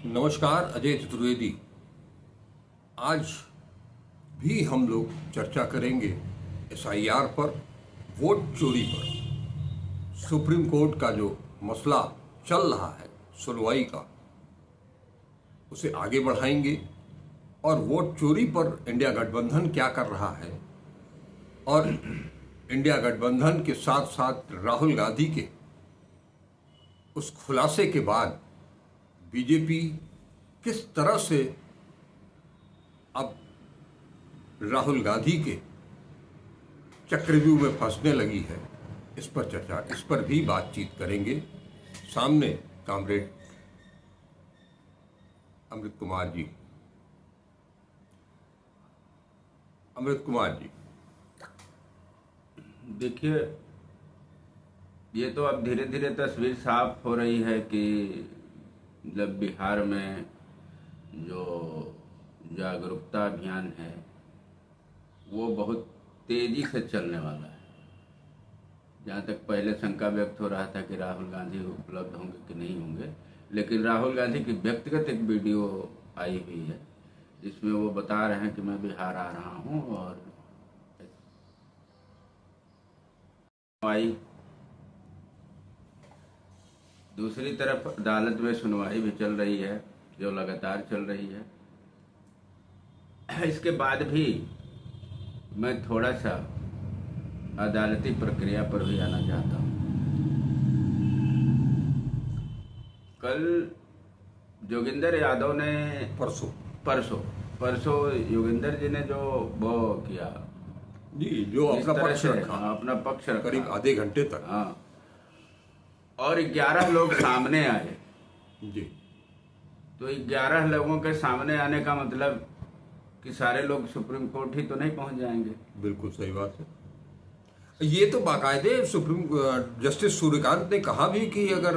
नमस्कार, अजय चतुर्वेदी। आज भी हम लोग चर्चा करेंगे एसआईआर पर, वोट चोरी पर। सुप्रीम कोर्ट का जो मसला चल रहा है सुनवाई का, उसे आगे बढ़ाएंगे और वोट चोरी पर इंडिया गठबंधन क्या कर रहा है और इंडिया गठबंधन के साथ साथ राहुल गांधी के उस खुलासे के बाद बीजेपी किस तरह से अब राहुल गांधी के चक्रव्यूह में फंसने लगी है, इस पर भी बातचीत करेंगे। सामने कॉमरेड अमृत कुमार जी। अमृत कुमार जी, देखिए, ये तो अब धीरे धीरे तस्वीर साफ हो रही है कि जब बिहार में जो जागरूकता अभियान है वो बहुत तेजी से चलने वाला है। जहाँ तक पहले शंका व्यक्त हो रहा था कि राहुल गांधी उपलब्ध होंगे कि नहीं होंगे, लेकिन राहुल गांधी की व्यक्तिगत एक वीडियो आई हुई है जिसमें वो बता रहे हैं कि मैं बिहार आ रहा हूँ और आई। दूसरी तरफ अदालत में सुनवाई भी चल रही है जो लगातार चल रही है। इसके बाद भी मैं थोड़ा सा अदालती प्रक्रिया पर भी आना चाहता हूँ। कल जोगिंदर यादव ने परसों योगिंदर जी ने जो वो किया जी, जो अपना पक्ष रखा करीब आधे घंटे तक। हाँ, और 11 लोग सामने आए जी। तो 11 लोगों के सामने आने का मतलब कि सारे लोग सुप्रीम कोर्ट ही तो नहीं पहुंच जाएंगे। बिल्कुल सही बात है। ये तो बाकायदे सुप्रीम जस्टिस सूर्यकांत ने कहा भी कि अगर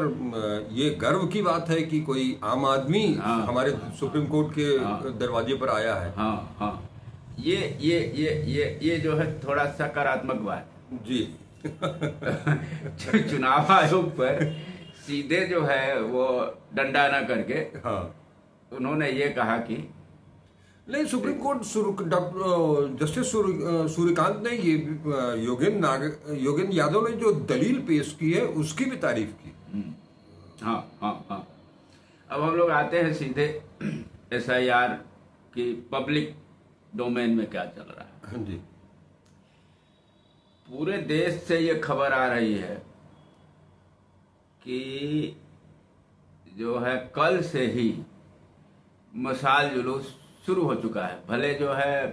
ये गर्व की बात है कि कोई आम आदमी हमारे सुप्रीम कोर्ट के दरवाजे पर आया है। हाँ, ये जो है थोड़ा सकारात्मक बात जी। चुनाव आयोग पर सीधे जो है वो डंडा ना करके उन्होंने ये कहा कि नहीं, सुप्रीम कोर्ट जस्टिस सूर्यकांत ने ये योगेंद्र यादव ने जो दलील पेश की है उसकी भी तारीफ की। हाँ। अब हम लोग आते हैं सीधे एसआईआर की पब्लिक डोमेन में क्या चल रहा है। हाँ जी। पूरे देश से ये खबर आ रही है कि जो है कल से ही मशाल जुलूस शुरू हो चुका है। भले जो है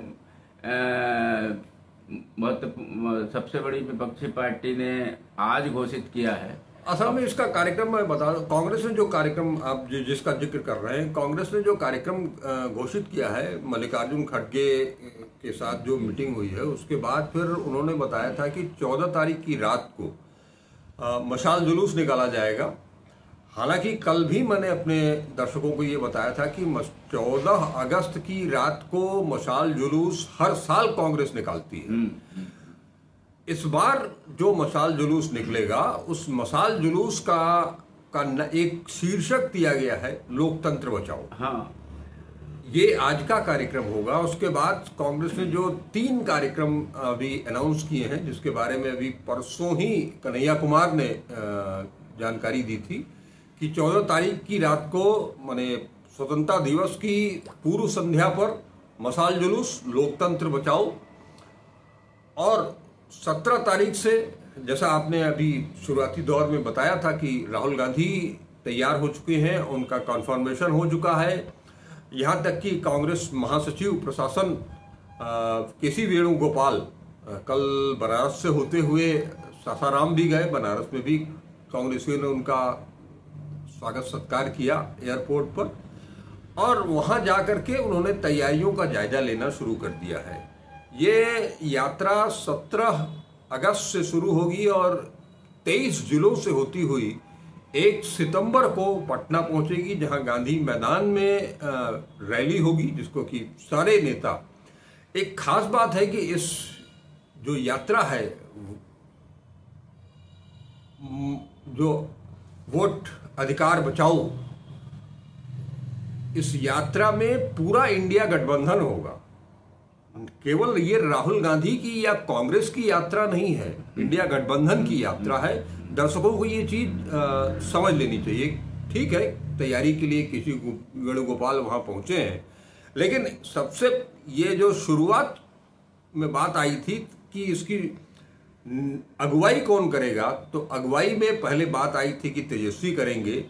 सबसे बड़ी विपक्षी पार्टी ने आज घोषित किया है। असल में इसका कार्यक्रम मैं बता दूं, कांग्रेस ने जो कार्यक्रम आप जिसका जिक्र कर रहे हैं, कांग्रेस ने जो कार्यक्रम घोषित किया है, मल्लिकार्जुन खड़गे के साथ जो मीटिंग हुई है उसके बाद फिर उन्होंने बताया था कि 14 तारीख की रात को मशाल जुलूस निकाला जाएगा। हालांकि कल भी मैंने अपने दर्शकों को ये बताया था कि 14 अगस्त की रात को मशाल जुलूस हर साल कांग्रेस निकालती है। इस बार जो मशाल जुलूस निकलेगा, उस मशाल जुलूस का एक शीर्षक दिया गया है, लोकतंत्र बचाओ। हाँ, ये आज का कार्यक्रम होगा। उसके बाद कांग्रेस ने जो 3 कार्यक्रम अभी अनाउंस किए हैं, जिसके बारे में अभी परसों ही कन्हैया कुमार ने जानकारी दी थी कि 14 तारीख की रात को, माने स्वतंत्रता दिवस की पूर्व संध्या पर मशाल जुलूस लोकतंत्र बचाओ, और 17 तारीख से, जैसा आपने अभी शुरुआती दौर में बताया था कि राहुल गांधी तैयार हो चुके हैं, उनका कन्फर्मेशन हो चुका है। यहाँ तक कि कांग्रेस महासचिव प्रशासन केसी वेणुगोपाल कल बनारस से होते हुए सासाराम भी गए। बनारस में भी कांग्रेसियों ने उनका स्वागत सत्कार किया एयरपोर्ट पर, और वहाँ जाकर के उन्होंने तैयारियों का जायजा लेना शुरू कर दिया है। ये यात्रा 17 अगस्त से शुरू होगी और 23 जिलों से होती हुई 1 सितंबर को पटना पहुंचेगी, जहां गांधी मैदान में रैली होगी, जिसको कि सारे नेता। एक खास बात है कि इस जो यात्रा है, जो वोट अधिकार बचाओ इस यात्रा में पूरा इंडिया गठबंधन होगा। केवल ये राहुल गांधी की या कांग्रेस की यात्रा नहीं है, इंडिया गठबंधन की यात्रा है। दर्शकों को ये चीज समझ लेनी चाहिए। ठीक है, तैयारी के लिए किसी वेणुगोपाल वहां पहुंचे हैं, लेकिन सबसे ये जो शुरुआत में बात आई थी कि इसकी अगुवाई कौन करेगा, तो अगुवाई में पहले बात आई थी कि तेजस्वी करेंगे।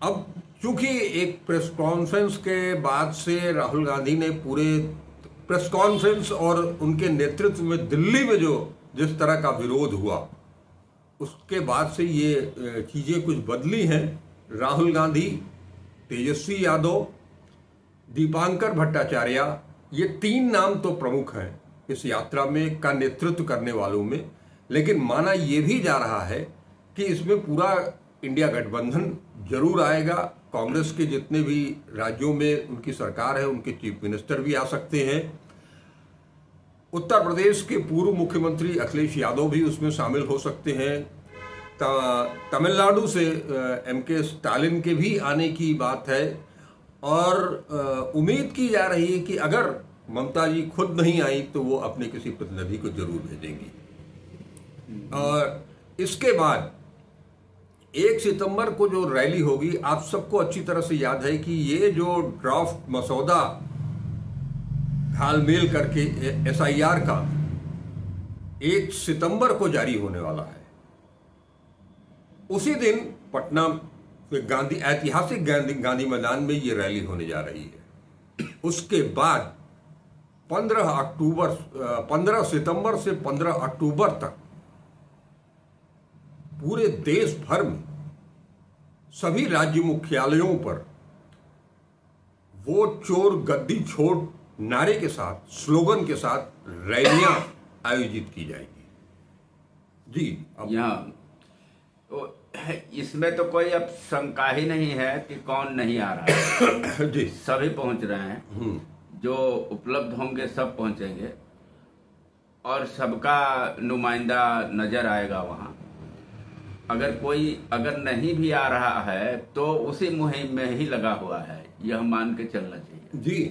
अब चूंकि एक प्रेस कॉन्फ्रेंस के बाद से राहुल गांधी ने पूरे प्रेस कॉन्फ्रेंस और उनके नेतृत्व में दिल्ली में जो जिस तरह का विरोध हुआ, उसके बाद से ये चीजें कुछ बदली हैं। राहुल गांधी, तेजस्वी यादव, दीपांकर भट्टाचार्य, ये 3 नाम तो प्रमुख हैं इस यात्रा में का नेतृत्व करने वालों में। लेकिन माना यह भी जा रहा है कि इसमें पूरा इंडिया गठबंधन जरूर आएगा। कांग्रेस के जितने भी राज्यों में उनकी सरकार है, उनके चीफ मिनिस्टर भी आ सकते हैं। उत्तर प्रदेश के पूर्व मुख्यमंत्री अखिलेश यादव भी उसमें शामिल हो सकते हैं। तमिलनाडु से एमके स्टालिन के भी आने की बात है। और उम्मीद की जा रही है कि अगर ममता जी खुद नहीं आई तो वो अपने किसी प्रतिनिधि को जरूर भेजेंगी। और इसके बाद 1 सितंबर को जो रैली होगी, आप सबको अच्छी तरह से याद है कि ये जो ड्राफ्ट मसौदा घालमेल करके SIR का 1 सितंबर को जारी होने वाला है। उसी दिन पटना गांधी ऐतिहासिक गांधी मैदान में ये रैली होने जा रही है। उसके बाद 15 सितंबर से 15 अक्टूबर तक पूरे देश भर में सभी राज्य मुख्यालयों पर वोट चोर गद्दी छोड़ नारे के साथ, स्लोगन के साथ रैलियां आयोजित की जाएगी। जी, अब यहाँ तो इसमें तो कोई अब शंका ही नहीं है कि कौन नहीं आ रहा है। जी, सभी पहुंच रहे हैं। जो उपलब्ध होंगे सब पहुंचेंगे और सबका नुमाइंदा नजर आएगा वहां। अगर नहीं भी आ रहा है तो उसी मुहिम में ही लगा हुआ है, यह मान के चलना चाहिए। जी,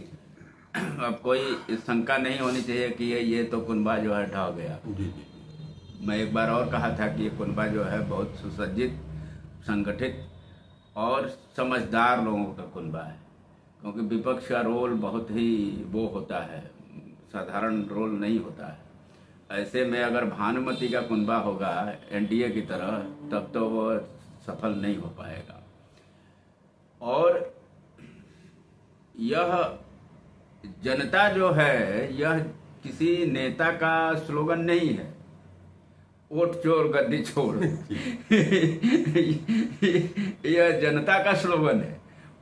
अब कोई शंका नहीं होनी चाहिए कि ये तो कुनबा जो है ढह गया। जी, जी। मैं एक बार और कहा था कि ये कुनबा जो है बहुत सुसज्जित, संगठित और समझदार लोगों का कुनबा है। क्योंकि विपक्ष का रोल बहुत ही वो होता है, साधारण रोल नहीं होता है। ऐसे में अगर भानुमति का कुनबा होगा NDA की तरह, तब तो वो सफल नहीं हो पाएगा। और यह जनता जो है, यह किसी नेता का स्लोगन नहीं है, वोट चोर गद्दी छोड़ यह जनता का स्लोगन है।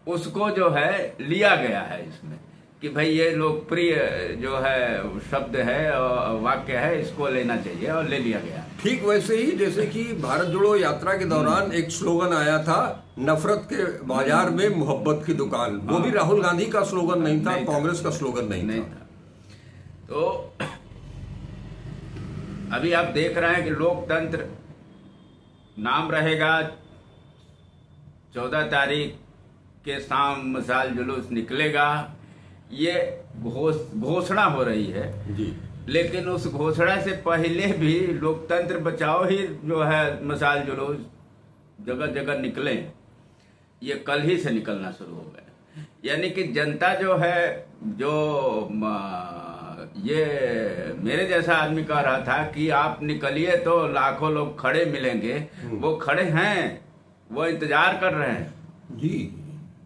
उसको जो है लिया गया है इसमें कि भाई ये लोकप्रिय जो है शब्द है और वाक्य है, इसको लेना चाहिए, और ले लिया गया। ठीक वैसे ही जैसे कि भारत जोड़ो यात्रा के दौरान एक स्लोगन आया था, नफरत के बाजार में मोहब्बत की दुकान। वो भी राहुल गांधी का स्लोगन नहीं था, कांग्रेस का स्लोगन नहीं था। तो अभी आप देख रहे हैं कि लोकतंत्र नाम रहेगा। 14 तारीख के शाम मशाल जुलूस निकलेगा, ये घोषणा हो रही है जी। लेकिन उस घोषणा से पहले भी लोकतंत्र बचाओ ही जो है मशाल जुलूस जगह जगह निकले, ये कल ही से निकलना शुरू हो गए। यानी कि जनता जो है, जो ये मेरे जैसा आदमी कह रहा था कि आप निकलिए तो लाखों लोग खड़े मिलेंगे, वो खड़े हैं, वो इंतजार कर रहे हैं। जी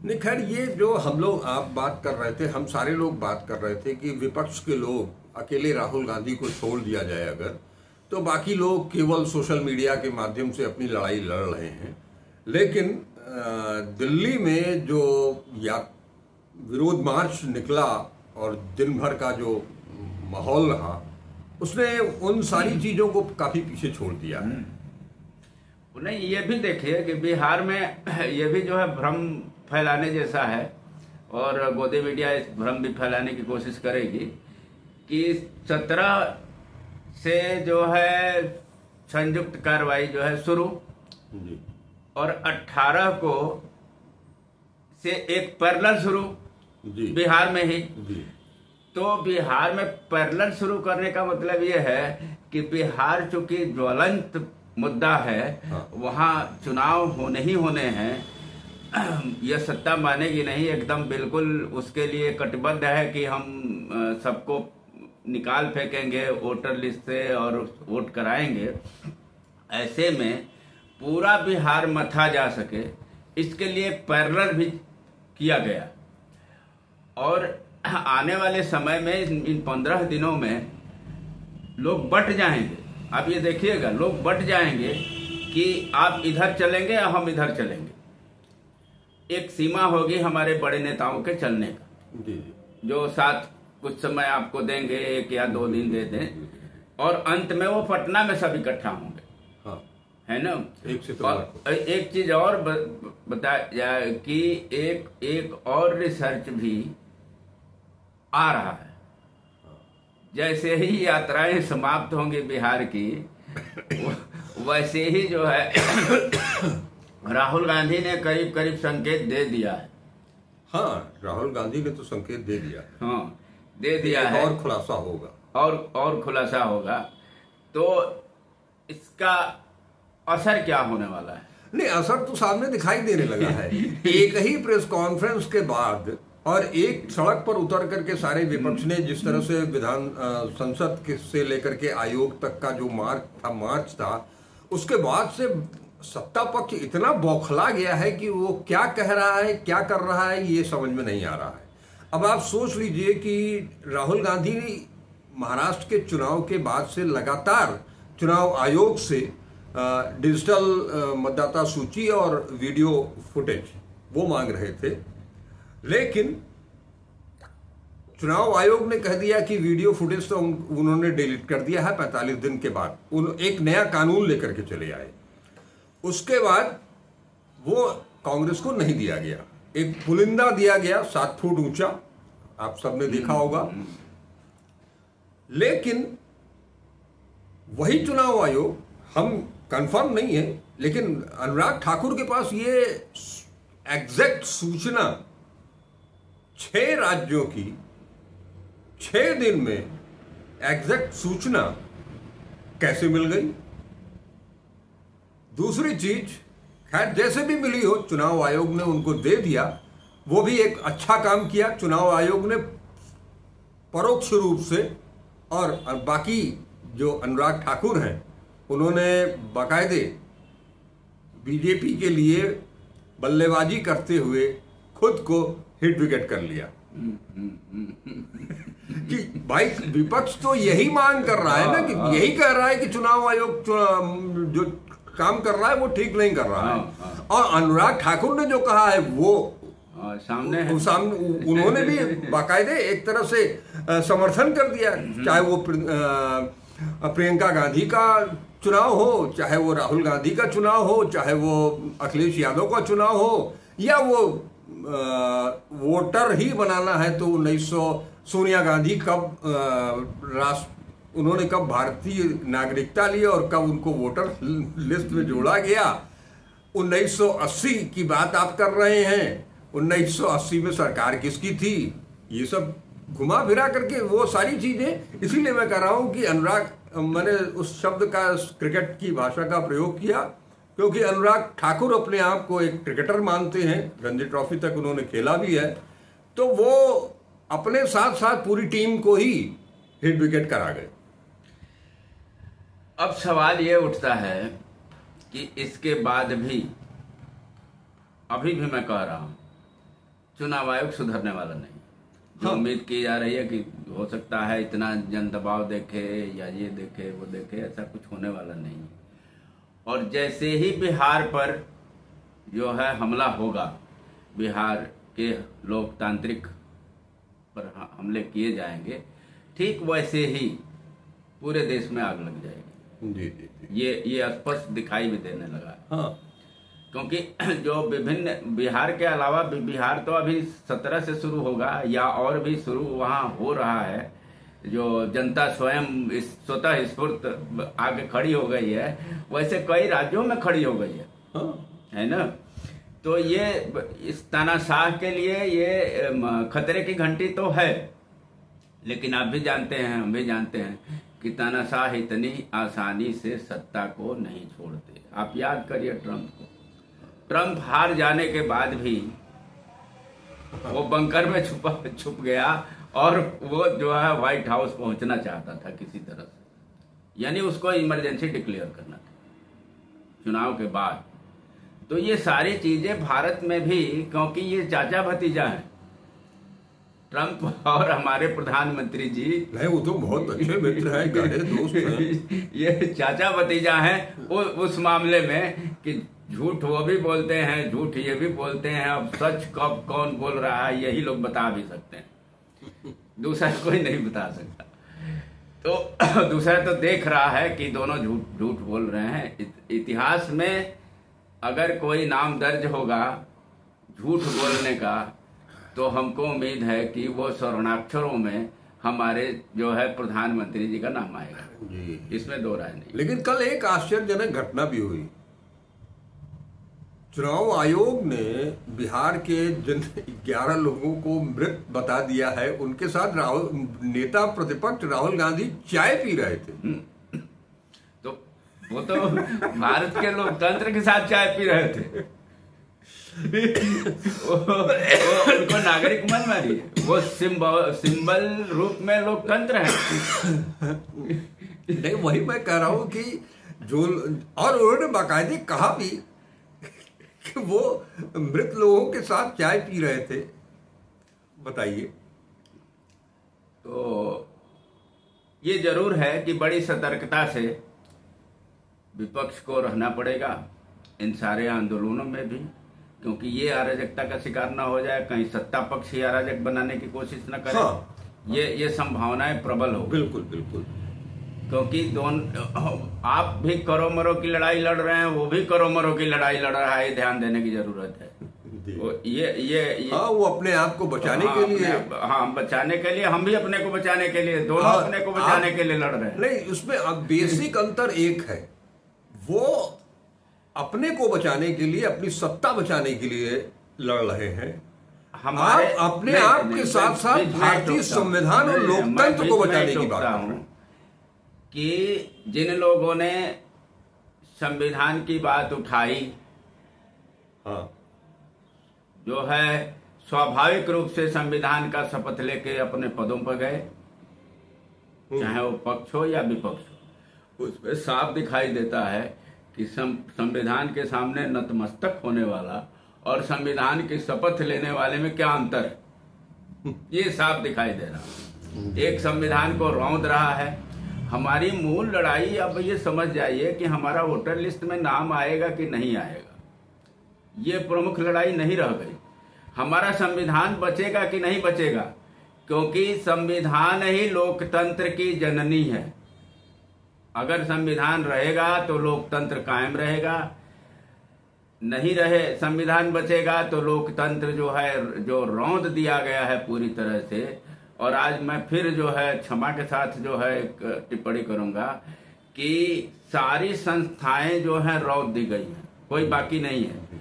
नहीं, खैर ये जो हम लोग आप बात कर रहे थे, हम सारे लोग बात कर रहे थे कि विपक्ष के लोग अकेले राहुल गांधी को छोड़ दिया जाए अगर, तो बाकी लोग केवल सोशल मीडिया के माध्यम से अपनी लड़ाई लड़ रहे हैं। लेकिन दिल्ली में जो विरोध मार्च निकला और दिन भर का जो माहौल रहा, उसने उन सारी चीजों को काफी पीछे छोड़ दिया है। नहीं, ये भी देखिए कि बिहार में ये भी जो है भ्रम फैलाने जैसा है, और गोदी मीडिया इस भ्रम भी फैलाने की कोशिश करेगी कि 17 से जो है संयुक्त कार्रवाई जो है शुरू, जी। और 18 को से एक पैरेलल शुरू बिहार में ही। तो बिहार में पैरेलल शुरू करने का मतलब ये है कि बिहार चूंकि ज्वलंत मुद्दा है, वहाँ चुनाव होने ही होने हैं। यह सत्ता मानेगी नहीं, एकदम बिल्कुल उसके लिए कटिबद्ध है कि हम सबको निकाल फेंकेंगे वोटर लिस्ट से और वोट कराएंगे। ऐसे में पूरा बिहार मथा जा सके, इसके लिए पैरेलल भी किया गया। और आने वाले समय में इन 15 दिनों में लोग बट जाएंगे। आप ये देखिएगा, लोग बट जाएंगे कि आप इधर चलेंगे या हम इधर चलेंगे। एक सीमा होगी हमारे बड़े नेताओं के चलने का, जो साथ कुछ समय आपको देंगे, 1 या 2 दिन दे दें, और अंत में वो पटना में सब इकट्ठा होंगे। है ना। एक चीज और बताया जाए कि एक और रिसर्च भी आ रहा है। जैसे ही यात्राएं समाप्त होंगी बिहार की, वैसे ही जो है राहुल गांधी ने करीब करीब संकेत दे दिया है। हाँ, राहुल गांधी ने तो संकेत दे दिया है। हाँ, दे दिया है। और खुलासा होगा, और खुलासा होगा। तो इसका असर क्या होने वाला है? नहीं, असर तो सामने दिखाई देने लगा है। एक ही प्रेस कॉन्फ्रेंस के बाद और एक सड़क पर उतर करके सारे विपक्ष ने जिस तरह से विधान संसद से लेकर के आयोग तक का जो मार्च था, उसके बाद से सत्ता पक्ष इतना बौखला गया है कि वो क्या कह रहा है, क्या कर रहा है, ये समझ में नहीं आ रहा है। अब आप सोच लीजिए कि राहुल गांधी महाराष्ट्र के चुनाव के बाद से लगातार चुनाव आयोग से डिजिटल मतदाता सूची और वीडियो फुटेज वो मांग रहे थे, लेकिन चुनाव आयोग ने कह दिया कि वीडियो फुटेज तो उन्होंने डिलीट कर दिया है। 45 दिन के बाद एक नया कानून लेकर के चले आए। उसके बाद वो कांग्रेस को नहीं दिया गया, एक पुलिंदा दिया गया 7 फुट ऊंचा, आप सबने देखा होगा। लेकिन वही चुनाव आयोग, हम कंफर्म नहीं है, लेकिन अनुराग ठाकुर के पास ये एग्जैक्ट सूचना 6 राज्यों की 6 दिन में एग्जैक्ट सूचना कैसे मिल गई। दूसरी चीज, खैर जैसे भी मिली हो, चुनाव आयोग ने उनको दे दिया, वो भी एक अच्छा काम किया। चुनाव आयोग ने परोक्ष रूप से, और बाकी जो अनुराग ठाकुर हैं उन्होंने बाकायदे बीजेपी के लिए बल्लेबाजी करते हुए खुद को हिट विकेट कर लिया कि भाई विपक्ष तो यही मांग कर रहा है ना, कि यही कह रहा है कि चुनाव आयोग जो काम कर रहा है वो ठीक नहीं कर रहा है। और अनुराग ठाकुर ने जो कहा है वो सामने उन्होंने भी बाकायदे एक तरह से समर्थन कर दिया। चाहे वो प्रियंका गांधी का चुनाव हो, चाहे वो राहुल गांधी का चुनाव हो, चाहे वो अखिलेश यादव का चुनाव हो, या वो वोटर ही बनाना है तो 1900 सोनिया गांधी उन्होंने कब भारतीय नागरिकता ली और कब उनको वोटर लिस्ट में जोड़ा गया। 1980 की बात आप कर रहे हैं, 1980 में सरकार किसकी थी, ये सब घुमा फिरा करके वो सारी चीजें। इसीलिए मैं कह रहा हूं कि मैंने उस शब्द का, क्रिकेट की भाषा का प्रयोग किया, क्योंकि अनुराग ठाकुर अपने आप को एक क्रिकेटर मानते हैं, रणजी ट्रॉफी तक उन्होंने खेला भी है, तो वो अपने साथ साथ पूरी टीम को ही हिट विकेट करा गए। अब सवाल ये उठता है कि इसके बाद भी, अभी भी मैं कह रहा हूं, चुनाव आयोग सुधरने वाला नहीं। जो उम्मीद की जा रही है कि हो सकता है इतना जन दबाव देखे या ये देखे वो देखे, ऐसा कुछ होने वाला नहीं है। और जैसे ही बिहार पर जो है हमला होगा, बिहार के लोकतांत्रिक पर हमले किए जाएंगे, ठीक वैसे ही पूरे देश में आग लग जाएगी। जी जी जी। ये स्पष्ट दिखाई भी देने लगा है। हाँ, क्योंकि जो विभिन्न, बिहार के अलावा बिहार तो अभी 17 से शुरू होगा या और भी शुरू वहाँ हो रहा है, जो जनता स्वयं स्वतः स्फूर्त आगे खड़ी हो गई है, वैसे कई राज्यों में खड़ी हो गई है। हाँ। है ना। तो ये इस तानाशाह के लिए ये खतरे की घंटी तो है, लेकिन आप भी जानते हैं, हम भी जानते हैं कि तानाशाह इतनी आसानी से सत्ता को नहीं छोड़ते। आप याद करिए ट्रंप को, ट्रंप हार जाने के बाद भी वो बंकर में छुप गया और वो जो है व्हाइट हाउस पहुंचना चाहता था किसी तरह से, यानी उसको इमरजेंसी डिक्लेयर करना था चुनाव के बाद। तो ये सारी चीजें भारत में भी, क्योंकि ये चाचा भतीजा हैं, ट्रंप और हमारे प्रधानमंत्री जी, नहीं वो तो बहुत अच्छे मित्र हैं, गहरे दोस्त हैं। ये चाचा भतीजा हैं उस मामले में कि झूठ वो भी बोलते हैं, झूठ ये भी बोलते हैं। अब सच कब कौन बोल रहा है यही लोग बता भी सकते हैं, दूसरा कोई नहीं बता सकता। तो दूसरा तो देख रहा है कि दोनों झूठ बोल रहे हैं। इतिहास में अगर कोई नाम दर्ज होगा झूठ बोलने का, तो हमको उम्मीद है कि वो स्वर्णाक्षरों में हमारे जो है प्रधानमंत्री जी का नाम आएगा जी, इसमें दो राय नहीं। लेकिन कल एक आश्चर्यजनक घटना भी हुई। चुनाव आयोग ने बिहार के जिन 11 लोगों को मृत बता दिया है, उनके साथ नेता प्रतिपक्ष राहुल गांधी चाय पी रहे थे। तो वो तो भारत के लोकतंत्र के साथ चाय पी रहे थे। वो उनको नागरिक मन मारी, वो सिंबल रूप में लोकतंत्र है। नहीं, वही मैं कह रहा हूं कि जो, और उन्होंने बाकायदे कहा भी कि वो मृत लोगों के साथ चाय पी रहे थे। बताइए। तो ये जरूर है कि बड़ी सतर्कता से विपक्ष को रहना पड़ेगा इन सारे आंदोलनों में भी, क्योंकि ये अराजकता का शिकार ना हो जाए, कहीं सत्ता पक्ष ही अराजक बनाने की कोशिश न करे। हाँ। ये संभावनाएं प्रबल हो। बिल्कुल बिल्कुल, क्योंकि आप भी करो मरो की लड़ाई लड़ रहे हैं, वो भी करो मरो की लड़ाई लड़ रहा है, ध्यान देने की जरूरत है। ये हाँ, वो अपने आप को बचाने के लिए, बचाने के लिए, हम भी अपने को बचाने के लिए, दोनों अपने को बचाने के लिए लड़ रहे हैं। नहीं, उसमें अब बेसिक अंतर एक है, वो अपने को बचाने के लिए, अपनी सत्ता बचाने के लिए लड़ रहे हैं। हमारे अपने आप के साथ साथ भारतीय संविधान और लोकतंत्र को बचाने की बात कर रहे हैं कि जिन लोगों ने संविधान की बात उठाई, हाँ, जो है स्वाभाविक रूप से संविधान का शपथ लेके अपने पदों पर गए, चाहे वो पक्ष हो या विपक्ष हो, उसमें साफ दिखाई देता है कि संविधान के सामने नतमस्तक होने वाला और संविधान की शपथ लेने वाले में क्या अंतर है, ये साफ दिखाई दे रहा है। एक संविधान को रौंद रहा है। हमारी मूल लड़ाई अब ये समझ जाइए कि हमारा वोटर लिस्ट में नाम आएगा कि नहीं आएगा, ये प्रमुख लड़ाई नहीं रह गई। हमारा संविधान बचेगा कि नहीं बचेगा, क्योंकि संविधान ही लोकतंत्र की जननी है। अगर संविधान रहेगा तो लोकतंत्र कायम रहेगा, नहीं रहे संविधान बचेगा तो लोकतंत्र जो है, जो रौंद दिया गया है पूरी तरह से। और आज मैं फिर जो है क्षमा के साथ जो है एक टिप्पणी करूंगा कि सारी संस्थाएं जो है रौंद दी गई हैं, कोई बाकी नहीं है।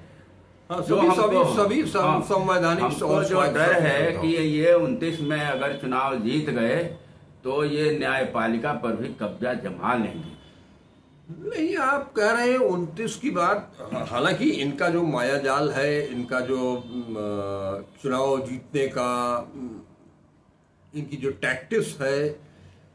सभी संवैधानिक जो डर है कि ये 29 में अगर चुनाव जीत गए तो ये न्यायपालिका पर भी कब्जा जमा लेंगे। नहीं, आप कह रहे हैं 29 की बात, हालांकि इनका जो मायाजाल है, इनका जो चुनाव जीतने का इनकी जो टैक्टिक्स है,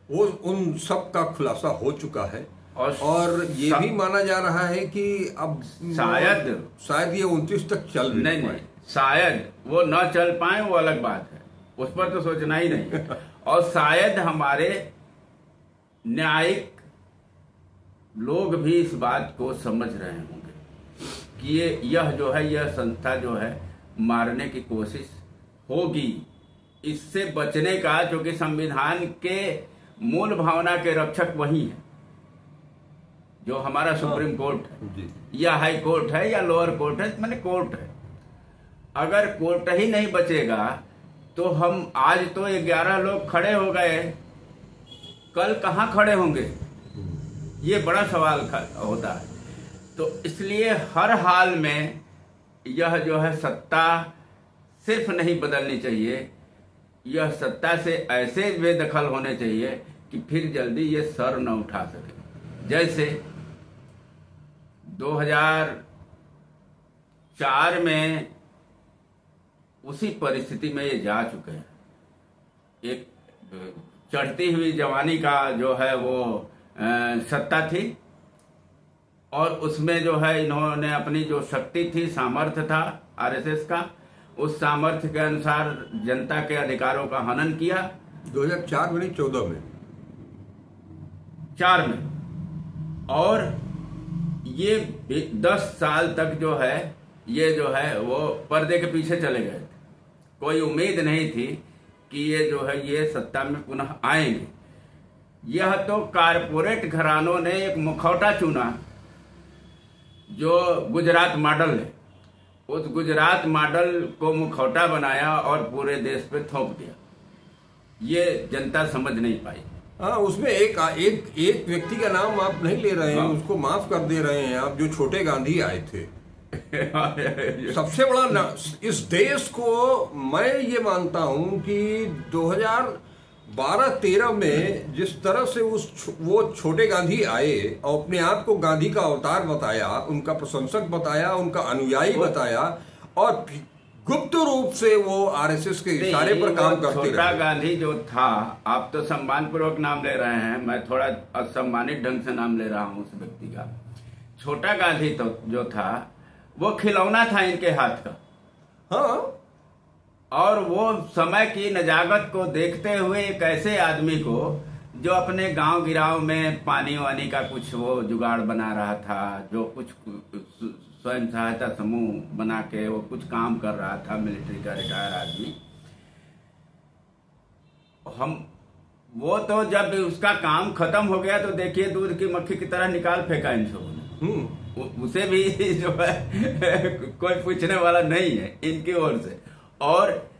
वो उन सब का खुलासा हो चुका है। और ये भी माना जा रहा है कि अब शायद ये 29 तक चल नहीं, शायद वो न चल पाए, वो अलग बात है, उस पर तो सोचना ही नहीं। और शायद हमारे न्यायिक लोग भी इस बात को समझ रहे होंगे कि यह जो है, यह संस्था जो है मारने की कोशिश होगी। इससे बचने का, क्योंकि संविधान के मूल भावना के रक्षक वही है, जो हमारा सुप्रीम कोर्ट है या हाई कोर्ट है या लोअर कोर्ट है, माने कोर्ट है। अगर कोर्ट ही नहीं बचेगा तो हम आज तो 11 लोग खड़े हो गए, कल कहाँ खड़े होंगे, ये बड़ा सवाल होता है। तो इसलिए हर हाल में यह जो है सत्ता सिर्फ नहीं बदलनी चाहिए, यह सत्ता से ऐसे बेदखल होने चाहिए कि फिर जल्दी ये सर न उठा सके। जैसे 2004 में उसी परिस्थिति में ये जा चुके हैं। एक चढ़ती हुई जवानी का जो है वो सत्ता थी, और उसमें जो है इन्होंने अपनी जो शक्ति थी, सामर्थ्य था आरएसएस का, उस सामर्थ्य के अनुसार जनता के अधिकारों का हनन किया। 2004 में नहीं, 14 में, 4 में। और ये 10 साल तक जो है ये जो है वो पर्दे के पीछे चले गए थे। कोई उम्मीद नहीं थी कि ये जो है ये सत्ता में पुनः आएंगे। यह तो कारपोरेट घरानों ने एक मुखौटा चुना जो गुजरात मॉडल है, उस गुजरात मॉडल को मुखौटा बनाया और पूरे देश पे थोप दिया। ये जनता समझ नहीं पाई। हाँ, उसमें एक व्यक्ति का नाम आप नहीं ले रहे हैं, उसको माफ कर दे रहे हैं आप, जो छोटे गांधी आए थे। सबसे बड़ा इस देश को मैं ये मानता हूं कि 2012-13 में जिस तरह से वो छोटे गांधी आए और अपने आप को गांधी का अवतार बताया, उनका प्रशंसक बताया, उनका अनुयायी बताया, और गुप्त रूप से वो आरएसएस के इशारे पर काम करते रहे। छोटा गांधी जो था, आप तो सम्मानपूर्वक नाम ले रहे हैं, मैं थोड़ा असम्मानित ढंग से नाम ले रहा हूं उस व्यक्ति का। छोटा गांधी तो जो था वो खिलौना था इनके हाथ का। हाँ, और वो समय की नजाकत को देखते हुए एक ऐसे आदमी को जो अपने गांव गिराव में पानी वानी का कुछ वो जुगाड़ बना रहा था, जो कुछ स्वयं सहायता समूह बना के वो कुछ काम कर रहा था, मिलिट्री का रिटायर आदमी। वो तो जब उसका काम खत्म हो गया तो देखिए दूध की मक्खी की तरह निकाल फेंका इन सबों ने। उसे भी जो है कोई पूछने वाला नहीं है इनकी ओर से। और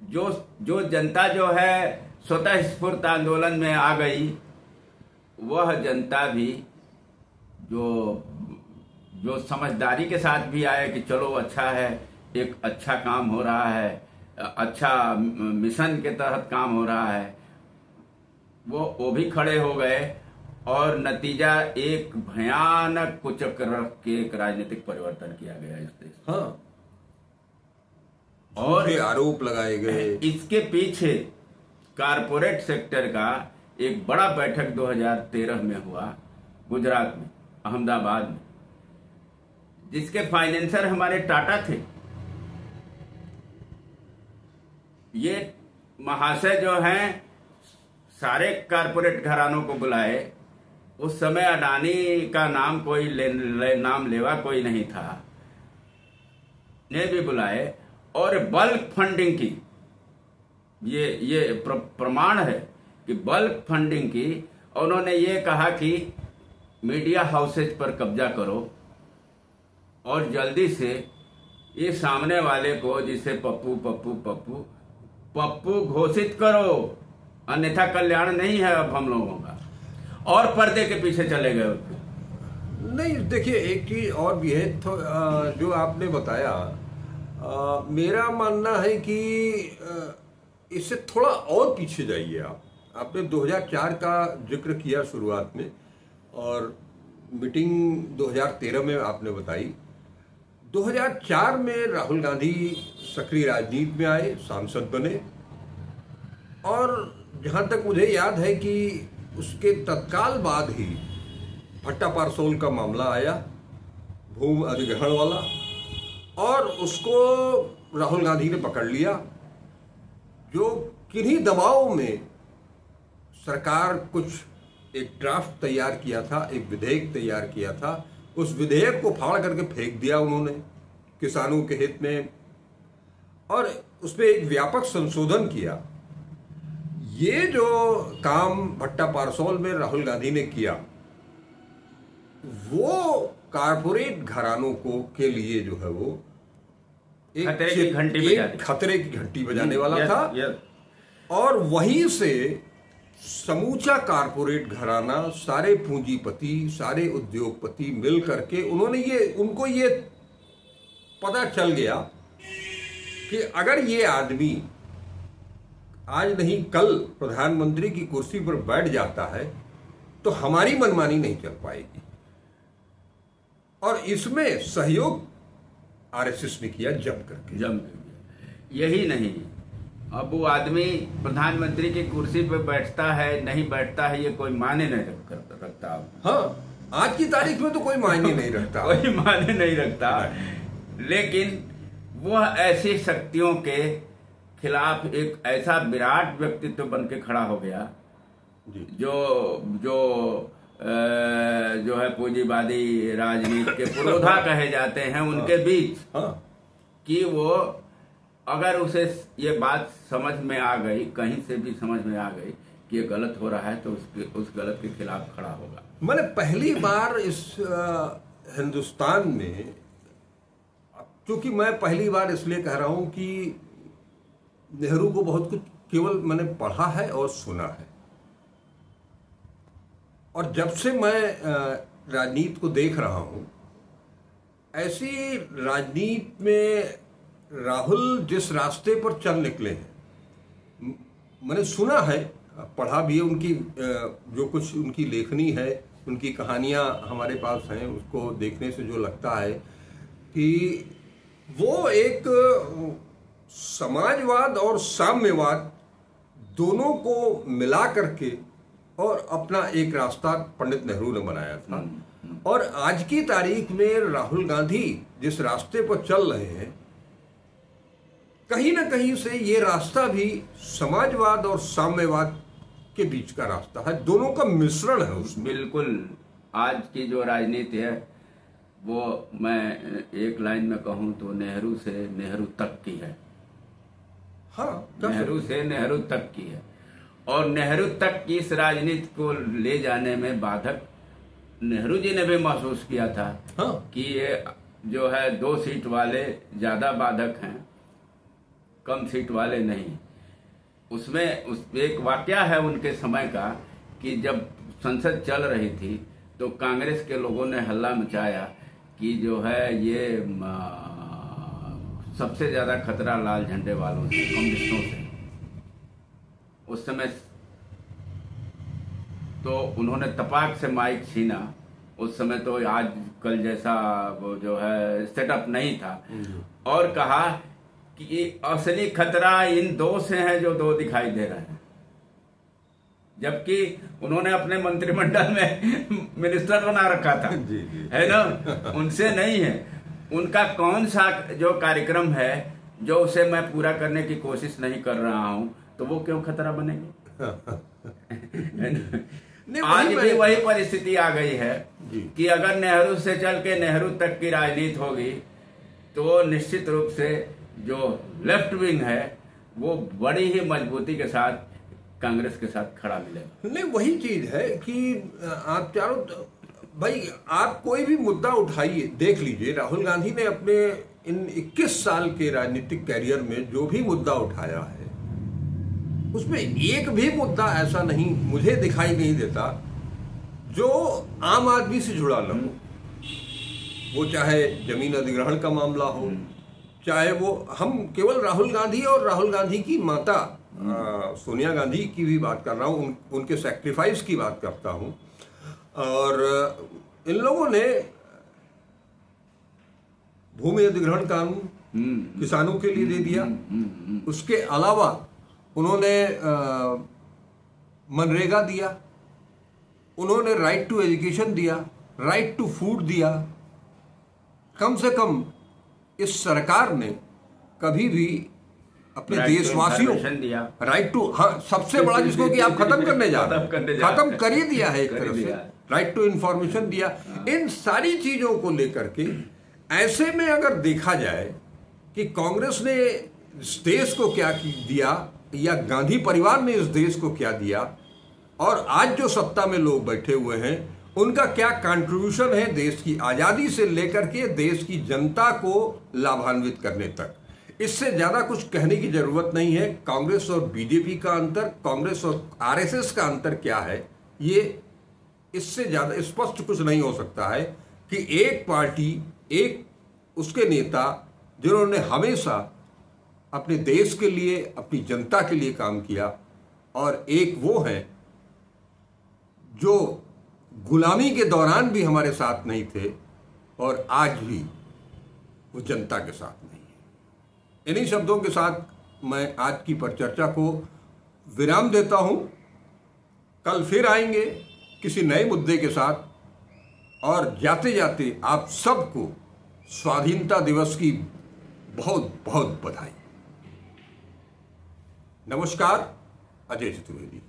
जो जनता जो है स्वतः स्फूर्त आंदोलन में आ गई, वह जनता भी जो समझदारी के साथ भी आए कि चलो अच्छा है, एक अच्छा काम हो रहा है, अच्छा मिशन के तहत काम हो रहा है, वो भी खड़े हो गए। और नतीजा एक भयानक कुचक्र के एक राजनीतिक परिवर्तन किया गया इस देश। हाँ, और आरोप लगाए गए। इसके पीछे कारपोरेट सेक्टर का एक बड़ा बैठक 2013 में हुआ गुजरात में, अहमदाबाद में, जिसके फाइनेंसर हमारे टाटा थे। ये महाशय जो हैं सारे कारपोरेट घरानों को बुलाए। उस समय अडानी का नाम कोई नाम लेवा कोई नहीं था, ने भी बुलाए और बल्क फंडिंग की। ये प्रमाण है कि बल्क फंडिंग की। उन्होंने ये कहा कि मीडिया हाउसेज पर कब्जा करो और जल्दी से ये सामने वाले को, जिसे पप्पू पप्पू पप्पू पप्पू घोषित करो, अन्यथा कल्याण नहीं है अब हम लोगों का। और पर्दे के पीछे चले गए। नहीं, देखिए एक चीज और भी है तो जो आपने बताया, मेरा मानना है कि इससे थोड़ा और पीछे जाइए आप। आपने 2004 का जिक्र किया शुरुआत में, और मीटिंग 2013 में आपने बताई। 2004 में राहुल गांधी सक्रिय राजनीति में आए, सांसद बने, और जहां तक मुझे याद है कि उसके तत्काल बाद ही भट्टा पारसोल का मामला आया, भूमि अधिग्रहण वाला, और उसको राहुल गांधी ने पकड़ लिया। जो किन्हीं दबाव में सरकार कुछ एक ड्राफ्ट तैयार किया था, एक विधेयक तैयार किया था, उस विधेयक को फाड़ करके फेंक दिया उन्होंने किसानों के हित में, और उसमें एक व्यापक संशोधन किया। ये जो काम भट्टा पारसोल में राहुल गांधी ने किया, वो कारपोरेट घरानों को के लिए जो है वो एक खतरे की घंटी बजाने वाला था। और वहीं से समूचा कारपोरेट घराना, सारे पूंजीपति, सारे उद्योगपति मिल करके उनको ये पता चल गया कि अगर ये आदमी आज नहीं कल प्रधानमंत्री की कुर्सी पर बैठ जाता है तो हमारी मनमानी नहीं चल पाएगी। और इसमें सहयोग आरएसएस ने किया जम करके। यही नहीं, अब वो आदमी प्रधानमंत्री की कुर्सी पर बैठता है नहीं बैठता है ये कोई मायने नहीं रखता। हाँ, आज की तारीख में तो कोई मायने नहीं रखता। कोई मायने नहीं रखता। लेकिन वह ऐसी शक्तियों के खिलाफ एक ऐसा विराट व्यक्तित्व बन के खड़ा हो गया जो है पूंजीवादी राजनीति के पुरोधा कहे जाते हैं उनके बीच, कि वो अगर उसे ये बात समझ में आ गई, कहीं से भी समझ में आ गई कि ये गलत हो रहा है तो उस गलत के खिलाफ खड़ा होगा। मैंने पहली बार इस हिंदुस्तान में, क्योंकि मैं पहली बार इसलिए कह रहा हूं कि नेहरू को बहुत कुछ केवल मैंने पढ़ा है और सुना है, और जब से मैं राजनीति को देख रहा हूं, ऐसी राजनीति में राहुल जिस रास्ते पर चल निकले हैं, मैंने सुना है, पढ़ा भी है, उनकी जो कुछ उनकी लेखनी है, उनकी कहानियां हमारे पास हैं, उसको देखने से जो लगता है कि वो एक समाजवाद और साम्यवाद दोनों को मिला करके और अपना एक रास्ता पंडित नेहरू ने बनाया था। और आज की तारीख में राहुल गांधी जिस रास्ते पर चल रहे हैं, कहीं ना कहीं से ये रास्ता भी समाजवाद और साम्यवाद के बीच का रास्ता है, दोनों का मिश्रण है उसमें। बिल्कुल, आज की जो राजनीति है वो मैं एक लाइन में कहूं तो नेहरू से नेहरू तक की है। हाँ, नेहरू से नेहरू तक की है। और नेहरू तक की इस राजनीति को ले जाने में बाधक नेहरू जी ने भी महसूस किया था। हाँ। कि ये जो है 2 सीट वाले ज्यादा बाधक हैं, कम सीट वाले नहीं। उसमें एक वाकया है उनके समय का कि जब संसद चल रही थी तो कांग्रेस के लोगों ने हल्ला मचाया कि जो है ये सबसे ज्यादा खतरा लाल झंडे वालों से, कम्युनिस्टों से। उस समय तो उन्होंने तपाक से माइक छीना। उस समय तो आज कल जैसा वो जो है सेटअप नहीं था, और कहा कि असली खतरा इन 2 से है जो 2 दिखाई दे रहे हैं। जबकि उन्होंने अपने मंत्रिमंडल में मिनिस्टर बना रखा था, है ना, उनसे नहीं है। उनका कौन सा जो कार्यक्रम है जो उसे मैं पूरा करने की कोशिश नहीं कर रहा हूं, तो वो क्यों खतरा बनेंगे? आज भी वही परिस्थिति आ गई है कि अगर नेहरू से चल के नेहरू तक की राजनीति होगी तो निश्चित रूप से जो लेफ्ट विंग है वो बड़ी ही मजबूती के साथ कांग्रेस के साथ खड़ा मिलेगा। नहीं, वही चीज है कि आप चारों भाई, आप कोई भी मुद्दा उठाइए, देख लीजिए राहुल गांधी ने अपने इन 21 साल के राजनीतिक कैरियर में जो भी मुद्दा उठाया है, उसमें एक भी मुद्दा ऐसा नहीं मुझे दिखाई नहीं देता जो आम आदमी से जुड़ा न हो। वो चाहे जमीन अधिग्रहण का मामला हो, चाहे वो, हम केवल राहुल गांधी और राहुल गांधी की माता सोनिया गांधी की भी बात कर रहा हूँ, उनके सैक्रिफाइस की बात करता हूँ। और इन लोगों ने भूमि अधिग्रहण कानून किसानों के लिए दे दिया। उसके अलावा उन्होंने मनरेगा दिया, उन्होंने राइट टू एजुकेशन दिया, राइट टू फूड दिया। कम से कम इस सरकार ने कभी भी अपने देशवासियों राइट टू, हाँ, सबसे बड़ा जिसको कि आप खत्म करने जा रहे हैं, खत्म कर ही दिया है एक तरह से, राइट टू इंफॉर्मेशन दिया। इन सारी चीजों को लेकर के ऐसे में अगर देखा जाए कि कांग्रेस ने इस देश को क्या दिया या गांधी परिवार ने इस देश को क्या दिया, और आज जो सत्ता में लोग बैठे हुए हैं उनका क्या कंट्रीब्यूशन है देश की आजादी से लेकर के देश की जनता को लाभान्वित करने तक, इससे ज्यादा कुछ कहने की जरूरत नहीं है। कांग्रेस और बीजेपी का अंतर, कांग्रेस और आरएसएस का अंतर क्या है, ये इससे ज्यादा स्पष्ट कुछ नहीं हो सकता है कि एक पार्टी, एक उसके नेता जिन्होंने हमेशा अपने देश के लिए, अपनी जनता के लिए काम किया, और एक वो हैं जो गुलामी के दौरान भी हमारे साथ नहीं थे और आज भी वो जनता के साथ नहीं है। इन्हीं शब्दों के साथ मैं आज की परिचर्चा को विराम देता हूं। कल फिर आएंगे किसी नए मुद्दे के साथ, और जाते जाते आप सबको स्वाधीनता दिवस की बहुत बहुत बधाई। नमस्कार, अजय चतुर्वेदी।